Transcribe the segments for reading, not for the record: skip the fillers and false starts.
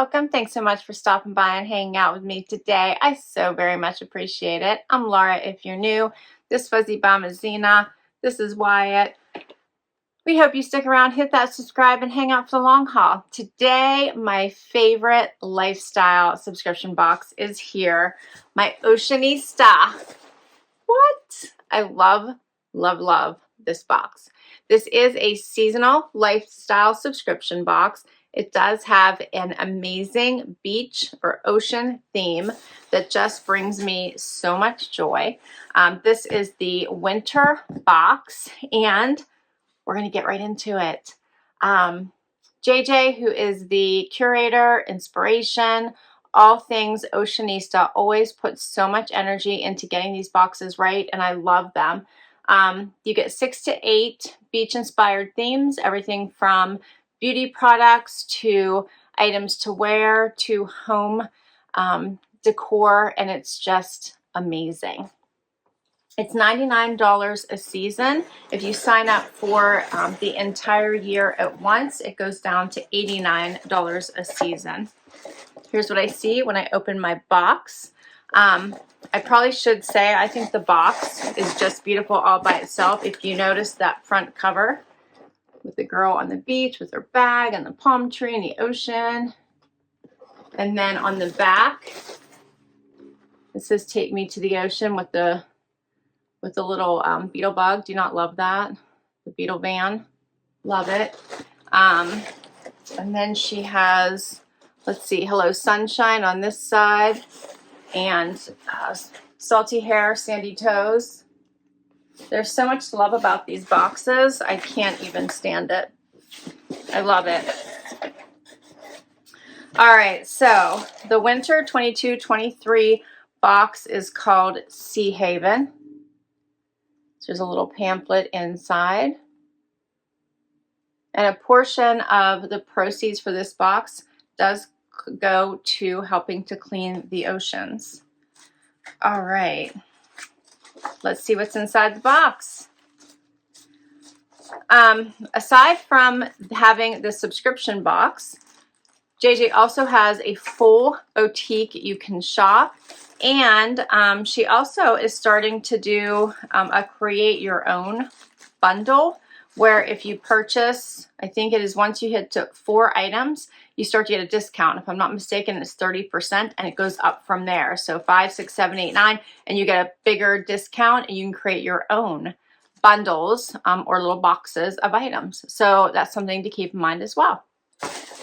welcome. Thanks so much for stopping by and hanging out with me today. I so very much appreciate it. I'm Laura if you're new. This Fuzzy Bomb is Zena. This is Wyatt. We hope you stick around, hit that subscribe, and hang out for the long haul. Today, my favorite lifestyle subscription box is here. My Oceanista. What? I love, love, love this box. This is a seasonal lifestyle subscription box. It does have an amazing beach or ocean theme that just brings me so much joy. This is the winter box, and we're going to get right into it. JJ, who is the curator, inspiration, all things Oceanista, always puts so much energy into getting these boxes right, and I love them. You get 6 to 8 beach-inspired themes, everything from beauty products to items to wear to home decor, and it's just amazing. It's $99 a season. If you sign up for the entire year at once, it goes down to $89 a season. Here's what I see when I open my box. I probably should say I think the box is just beautiful all by itself. If you notice that front cover with the girl on the beach with her bag and the palm tree and the ocean. And then on the back, it says take me to the ocean with the little beetle bug. Do you not love that? The beetle van. Love it. And then she has, let's see, hello sunshine on this side, and salty hair, sandy toes. There's so much to love about these boxes. I can't even stand it. I love it. All right, so the winter 22-23 box is called Seahaven. There's a little pamphlet inside. And a portion of the proceeds for this box does go to helping to clean the oceans. All right. Let's see what's inside the box. Aside from having the subscription box, JJ also has a full boutique you can shop, and she also is starting to do a create your own bundle, where if you purchase, I think it is once you hit to 4 items, you start to get a discount. If I'm not mistaken, it's 30%, and it goes up from there. So 5, 6, 7, 8, 9, and you get a bigger discount, and you can create your own bundles or little boxes of items. So that's something to keep in mind as well.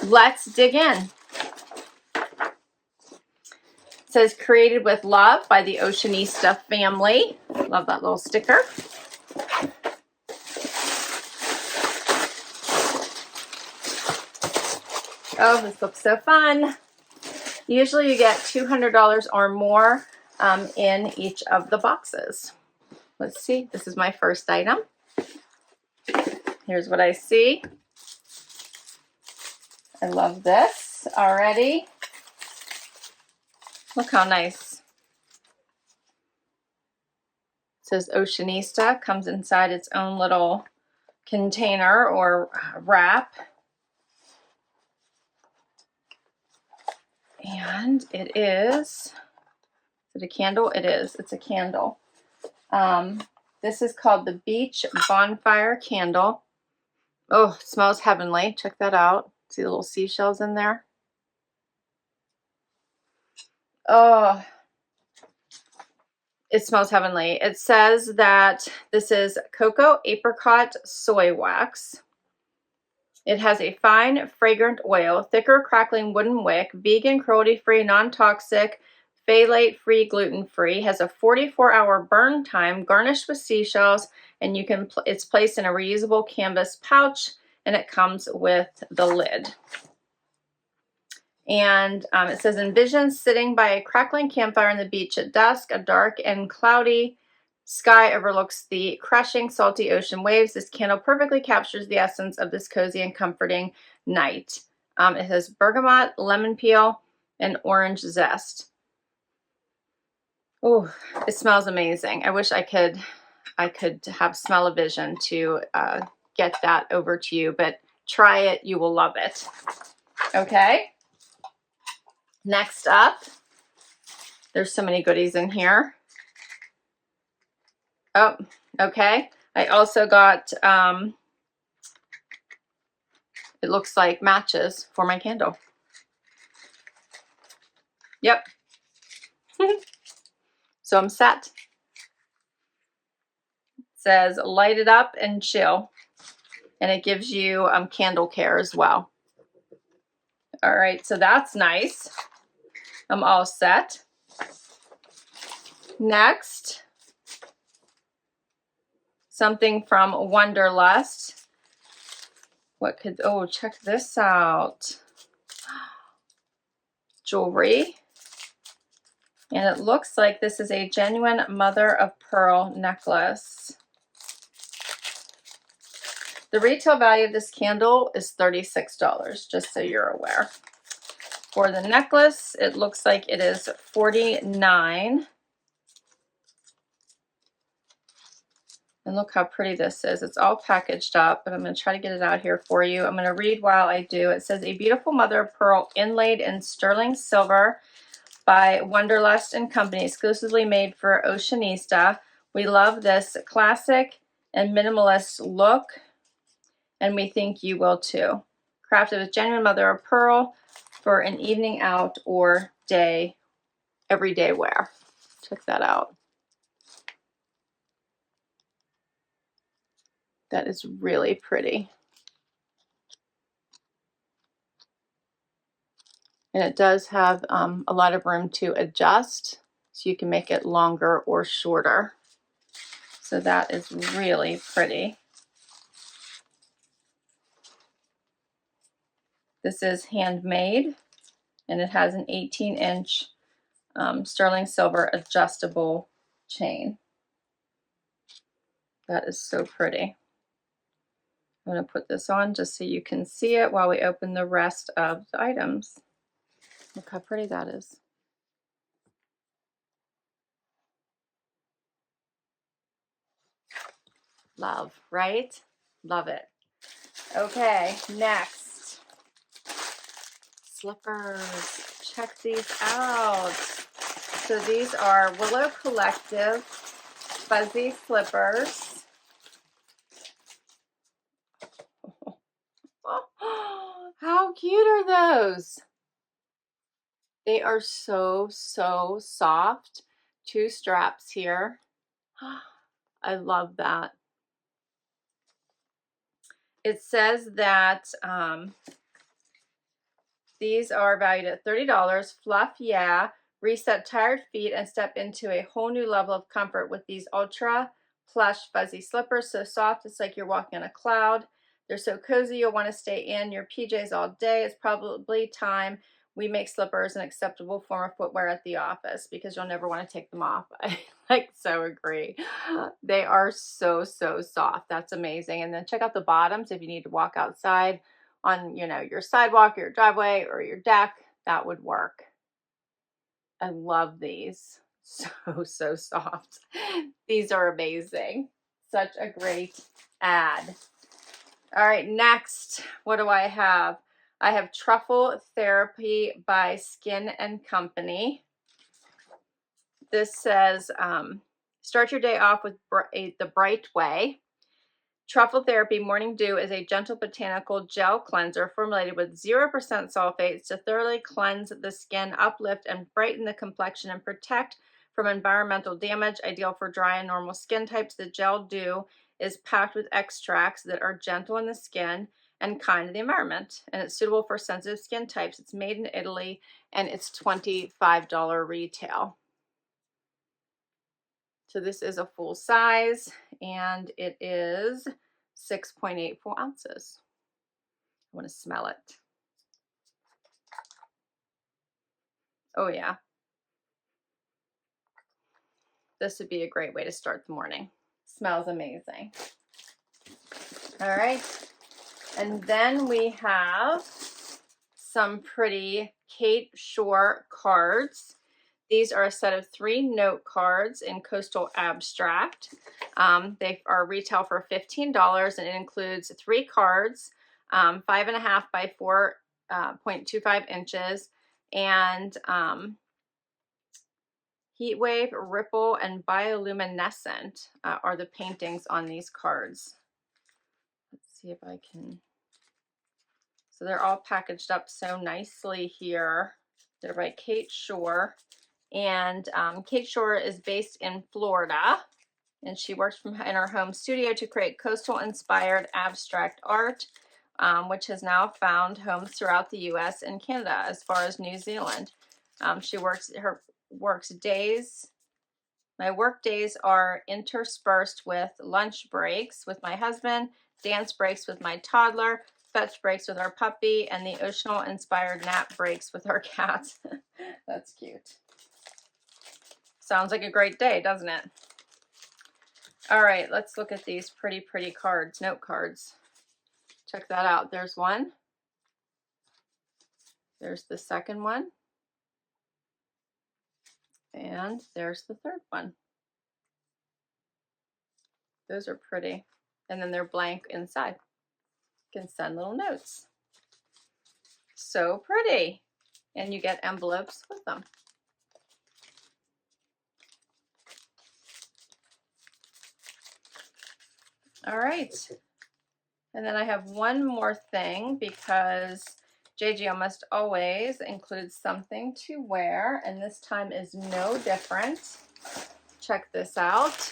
Let's dig in. It says created with love by the Oceanista family. Love that little sticker. Oh, this looks so fun. Usually you get $200 or more in each of the boxes. Let's see. This is my first item. Here's what I see. I love this already. Look how nice. It says Oceanista. Comes inside its own little container or wrap. And it is it a candle? It is. It's a candle. This is called the Beach Bonfire Candle. Oh, it smells heavenly. Check that out. See the little seashells in there? Oh, it smells heavenly. It says that this is cocoa apricot soy wax. It has a fine, fragrant oil, thicker, crackling wooden wick, vegan, cruelty-free, non-toxic, phthalate-free, gluten-free, has a 44-hour burn time, garnished with seashells, and it's placed in a reusable canvas pouch, and it comes with the lid. And it says, envision sitting by a crackling campfire on the beach at dusk. A dark and cloudy sky overlooks the crashing, salty ocean waves. This candle perfectly captures the essence of this cozy and comforting night. It has bergamot, lemon peel, and orange zest. Oh, it smells amazing. I wish I could have smell-o-vision to get that over to you, but try it. You will love it. Okay. Next up, there's so many goodies in here. Oh, okay. I also got, it looks like matches for my candle. Yep. So I'm set. It says light it up and chill. And it gives you candle care as well. All right, so that's nice. I'm all set. Next, something from Wonderlust. What could, oh, check this out. Jewelry. And it looks like this is a genuine mother of pearl necklace. The retail value of this candle is $36, just so you're aware. For the necklace, it looks like it is $49. And look how pretty this is. It's all packaged up, but I'm going to try to get it out here for you. I'm going to read while I do. It says, a beautiful mother of pearl inlaid in sterling silver by Wonderlust and Company, exclusively made for Oceanista. We love this classic and minimalist look, and we think you will too. Crafted with genuine mother of pearl for an evening out or day, everyday wear. Check that out. That is really pretty. And it does have a lot of room to adjust, so you can make it longer or shorter. So that is really pretty. This is handmade, and it has an 18-inch sterling silver adjustable chain. That is so pretty. I'm going to put this on just so you can see it while we open the rest of the items. Look how pretty that is. Love, right? Love it. Okay, next. Slippers. Check these out. So these are Willow Collective fuzzy slippers. How cute are those? They are so, so soft. 2 straps here. I love that. It says that these are valued at $30. Fluff, yeah. Reset tired feet and step into a whole new level of comfort with these ultra plush fuzzy slippers. So soft, it's like you're walking on a cloud. They're so cozy, you'll want to stay in your PJs all day. It's probably time we make slippers an acceptable form of footwear at the office, because you'll never want to take them off. I so agree. They are so, so soft. That's amazing. And then check out the bottoms if you need to walk outside on, you know, your sidewalk, your driveway, or your deck. That would work. I love these. So, so soft. These are amazing. Such a great ad. All right, next, what do I have? I have Truffle Therapy by Skin and Company. This says, start your day off with the bright way. Truffle Therapy Morning Dew is a gentle botanical gel cleanser formulated with 0% sulfates to thoroughly cleanse the skin, uplift and brighten the complexion, and protect from environmental damage. Ideal for dry and normal skin types, the gel dew is packed with extracts that are gentle on the skin and kind to the environment, and it's suitable for sensitive skin types. It's made in Italy, and it's $25 retail. So this is a full size, and it is 6.84 ounces. I want to smell it. Oh yeah. This would be a great way to start the morning. Smells amazing. All right. And then we have some pretty Kate Shore cards. These are a set of 3 note cards in Coastal Abstract. They are retail for $15, and it includes 3 cards, 5.5 by 4.25 inches, and Heat Wave, Ripple, and Bioluminescent are the paintings on these cards. Let's see if I can. So they're all packaged up so nicely here. They're by Kate Shore. And Kate Shore is based in Florida. And she works in her home studio to create coastal-inspired abstract art, which has now found homes throughout the U.S. and Canada, as far as New Zealand. She works days. My work days are interspersed with lunch breaks with my husband, dance breaks with my toddler, fetch breaks with our puppy, and the oceanal-inspired nap breaks with our cat. That's cute. Sounds like a great day, doesn't it? All right, let's look at these pretty, pretty cards, note cards. Check that out. There's one. There's the second one. And there's the third one. Those are pretty. And then they're blank inside. You can send little notes. So pretty. And you get envelopes with them. All right. And then I have one more thing, because JJ almost always includes something to wear, and this time is no different. Check this out.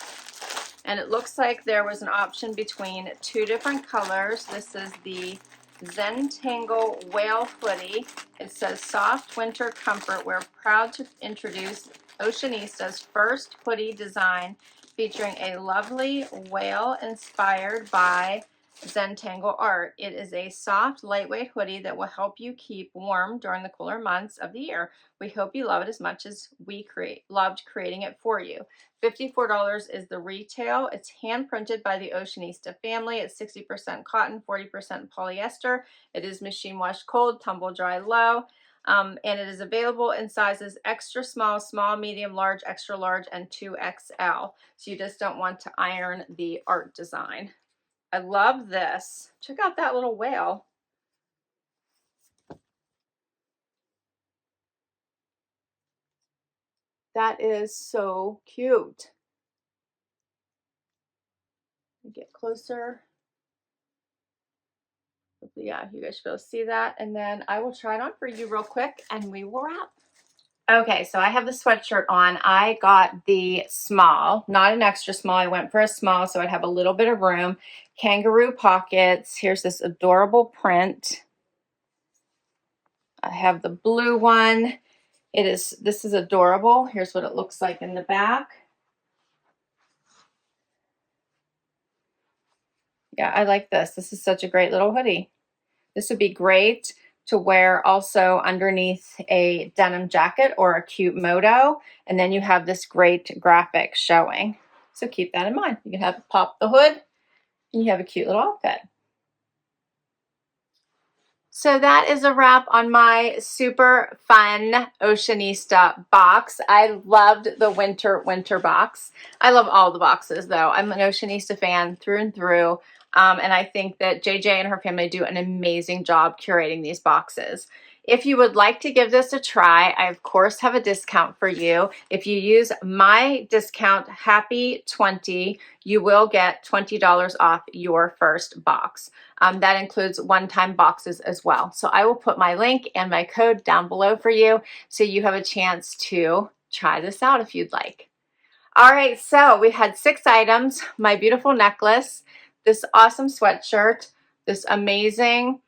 And it looks like there was an option between two different colors. This is the Zentangle Whale Hoodie. It says soft winter comfort. We're proud to introduce Oceanista's first hoodie design, featuring a lovely whale inspired by Zentangle art. It is a soft, lightweight hoodie that will help you keep warm during the cooler months of the year. We hope you love it as much as we loved creating it for you. $54 is the retail. It's hand printed by the Oceanista family. It's 60% cotton, 40% polyester. It is machine washed cold, tumble dry low. And it is available in sizes extra small, small, medium, large, extra large, and 2XL. So you just don't want to iron the art design. I love this. Check out that little whale. That is so cute. Get closer. Yeah, you guys should be able to see that. And then I will try it on for you real quick and we will wrap. Okay, so I have the sweatshirt on. I got the small, not an extra small. I went for a small so I'd have a little bit of room. Kangaroo pockets. Here's this adorable print. I have the blue one. This is adorable. Here's what it looks like in the back. Yeah, I like this. This is such a great little hoodie. This would be great to wear also underneath a denim jacket or a cute moto. And then you have this great graphic showing. So keep that in mind. You can have it pop the hood and you have a cute little outfit. So that is a wrap on my super fun Oceanista box. I loved the winter box. I love all the boxes though. I'm an Oceanista fan through and through. And I think that JJ and her family do an amazing job curating these boxes. If you would like to give this a try, I of course have a discount for you. If you use my discount HAPPY20, you will get $20 off your first box. That includes one-time boxes as well. So I will put my link and my code down below for you so you have a chance to try this out if you'd like. All right, so we had 6 items: my beautiful necklace, this awesome sweatshirt, this amazing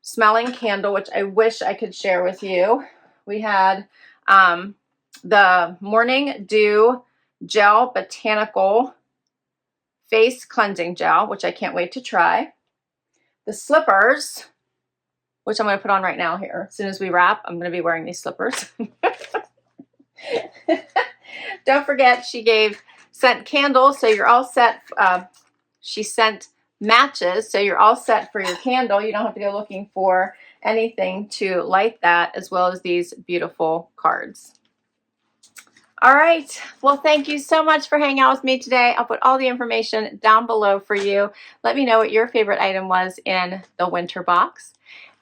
smelling candle, which I wish I could share with you. We had the Morning Dew Gel Botanical Face Cleansing Gel, which I can't wait to try. The slippers, which I'm going to put on right now here. As soon as we wrap, I'm going to be wearing these slippers. Don't forget, she sent candles, so you're all set. She sent matches, so you're all set for your candle. You don't have to go looking for anything to light that, as well as these beautiful cards. All right, well, thank you so much for hanging out with me today. I'll put all the information down below for you. Let me know what your favorite item was in the winter box.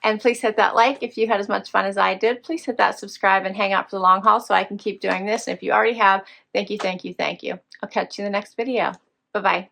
And please hit that like if you had as much fun as I did. Please hit that subscribe and hang out for the long haul so I can keep doing this. And if you already have, thank you, thank you, thank you. I'll catch you in the next video. Bye-bye.